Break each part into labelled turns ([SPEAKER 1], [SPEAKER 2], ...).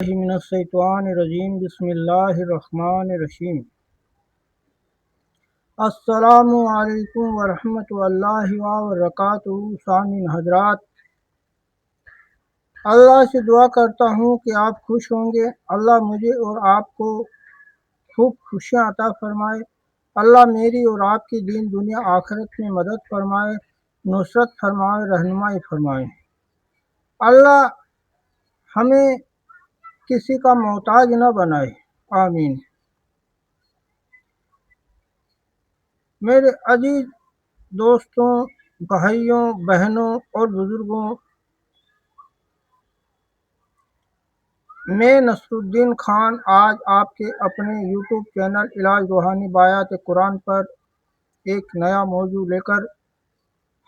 [SPEAKER 1] من الشیطان الرجیم بسم اللہ الرحمن الرحیم السلام علیکم ورحمۃ اللہ وبرکاتہ۔ سامعین حضرات، اللہ سے دعا کرتا ہوں کہ آپ خوش ہوں گے۔ اللہ مجھے اور آپ کو خوب خوشیاں عطا فرمائے۔ اللہ میری اور آپ کی دین دنیا آخرت میں مدد فرمائے، نصرت فرمائے، رہنمائی فرمائے۔ اللہ ہمیں کسی کا محتاج نہ بنائے، آمین۔ میرے عزیز دوستوں، بھائیوں، بہنوں اور بزرگوں، میں نصر الدین خان آج آپ کے اپنے یوٹیوب چینل علاج روحانی بآیات قرآن پر ایک نیا موضوع لے کر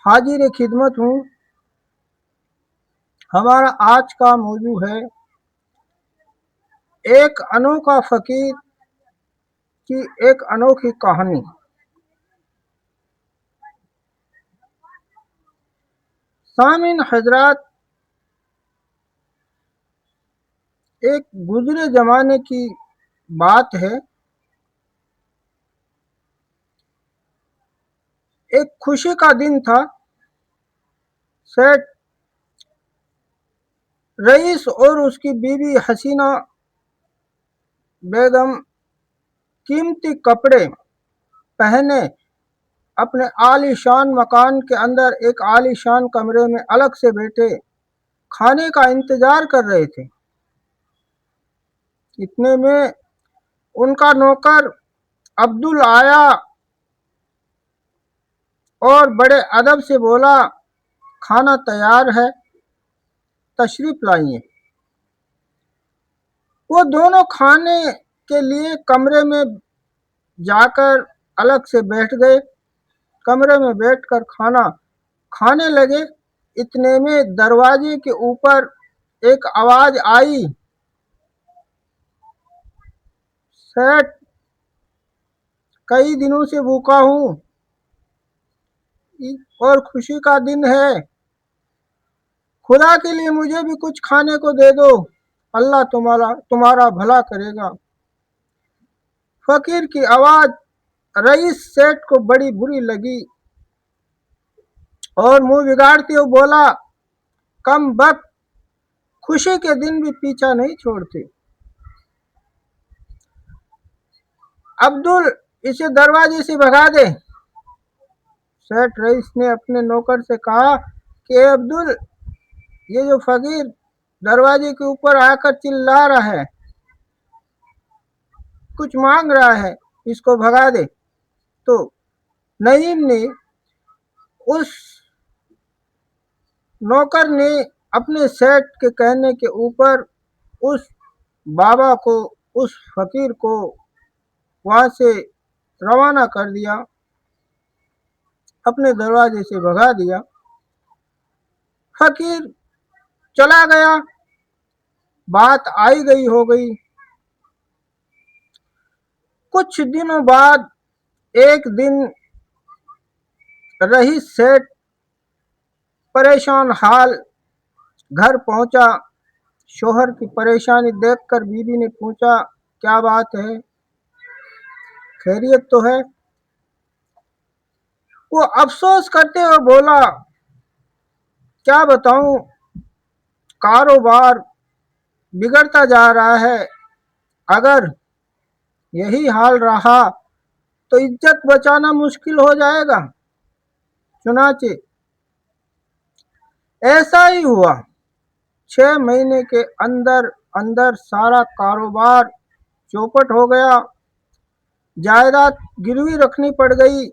[SPEAKER 1] حاضر خدمت ہوں۔ ہمارا آج کا موضوع ہے ایک انوکھا فقیر کی ایک انوکھی کہانی۔ سامعین حضرات، ایک گزرے زمانے کی بات ہے۔ ایک خوشی کا دن تھا۔ سیٹ رئیس اور اس کی بیوی حسینہ بیگم قیمتی کپڑے پہنے اپنے عالی شان مکان کے اندر ایک عالی شان کمرے میں الگ سے بیٹھے کھانے کا انتظار کر رہے تھے۔ اتنے میں ان کا نوکر عبدل آیا اور بڑے ادب سے بولا، کھانا تیار ہے، تشریف لائیے۔ وہ دونوں کھانے کے لیے کمرے میں جا کر الگ سے بیٹھ گئے۔ کمرے میں بیٹھ کر کھانا کھانے لگے۔ اتنے میں دروازے کے اوپر ایک آواز آئی، سیٹ کئی دنوں سے بھوکا ہوں اور خوشی کا دن ہے، خدا کے لیے مجھے بھی کچھ کھانے کو دے دو، اللہ تمہارا بھلا کرے گا۔ فقیر کی آواز رئیس سیٹ کو بڑی بری لگی اور منہ بگاڑتے ہوئے بولا، کم بخت، خوشی کے دن بھی پیچھا نہیں چھوڑتے، عبدل اسے دروازے سے بھگا دے۔ سیٹ رئیس نے اپنے نوکر سے کہا کہ اے عبدل، یہ جو فقیر دروازے کے اوپر آ کر چلا رہا ہے، کچھ مانگ رہا ہے، اس کو بھگا دے۔ تو نعیم نے، اس نوکر نے اپنے سیٹ کے کہنے کے اوپر اس بابا کو، اس فقیر کو وہاں سے روانہ کر دیا، اپنے دروازے سے بھگا دیا۔ فقیر چلا گیا، بات آئی گئی ہو گئی۔ کچھ دنوں بعد ایک دن رئیس سیٹ پریشان حال گھر پہنچا۔ شوہر کی پریشانی دیکھ کر بیوی نے پوچھا، کیا بات ہے، خیریت تو ہے؟ وہ افسوس کرتے ہوئے بولا، کیا بتاؤں، کاروبار بگڑتا جا رہا ہے، اگر یہی حال رہا تو عزت بچانا مشکل ہو جائے گا۔ چنانچہ ایسا ہی ہوا۔ 6 مہینے کے اندر سارا کاروبار چوپٹ ہو گیا، جائیداد گروی رکھنی پڑ گئی،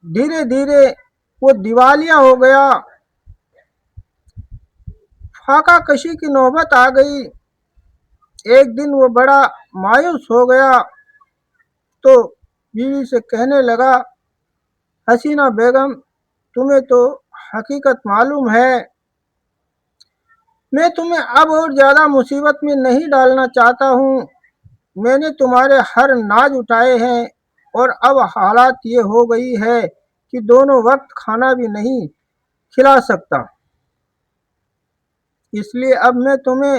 [SPEAKER 1] دھیرے دھیرے وہ دیوالیہ ہو گیا، فاقہ کشی کی نوبت آ گئی۔ ایک دن وہ بڑا مایوس ہو گیا تو بیوی سے کہنے لگا، حسینہ بیگم، تمہیں تو حقیقت معلوم ہے، میں تمہیں اب اور زیادہ مصیبت میں نہیں ڈالنا چاہتا ہوں۔ میں نے تمہارے ہر ناز اٹھائے ہیں اور اب حالت یہ ہو گئی ہے کہ دونوں وقت کھانا بھی نہیں کھلا سکتا، اس لیے اب میں تمہیں